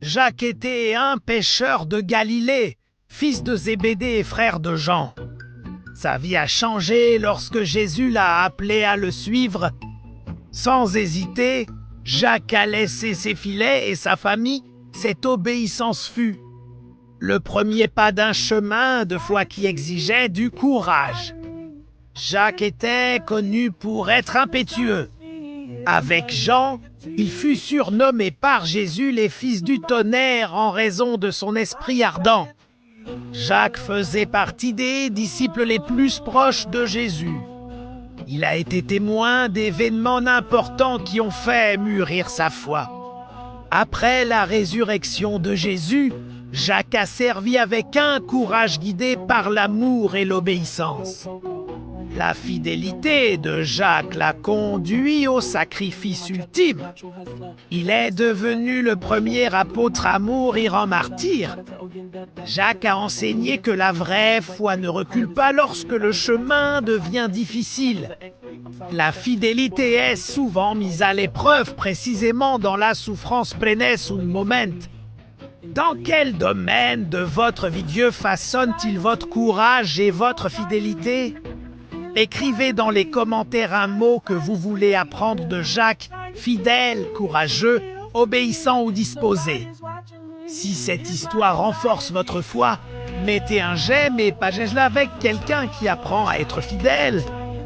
Jacques était un pêcheur de Galilée, fils de Zébédée et frère de Jean. Sa vie a changé lorsque Jésus l'a appelé à le suivre. Sans hésiter, Jacques a laissé ses filets et sa famille. Cette obéissance fut le premier pas d'un chemin de foi qui exigeait du courage. Jacques était connu pour être impétueux. Avec Jean, il fut surnommé par Jésus les fils du tonnerre en raison de son esprit ardent. Jacques faisait partie des disciples les plus proches de Jésus. Il a été témoin d'événements importants qui ont fait mûrir sa foi. Après la résurrection de Jésus, Jacques a servi avec un courage guidé par l'amour et l'obéissance. La fidélité de Jacques l'a conduit au sacrifice ultime. Il est devenu le premier apôtre à mourir en martyr. Jacques a enseigné que la vraie foi ne recule pas lorsque le chemin devient difficile. La fidélité est souvent mise à l'épreuve précisément dans la souffrance prenes un moment. Dans quel domaine de votre vie Dieu façonne-t-il votre courage et votre fidélité? Écrivez dans les commentaires un mot que vous voulez apprendre de Jacques, fidèle, courageux, obéissant ou disposé. Si cette histoire renforce votre foi, mettez un j'aime et partagez-la avec quelqu'un qui apprend à être fidèle.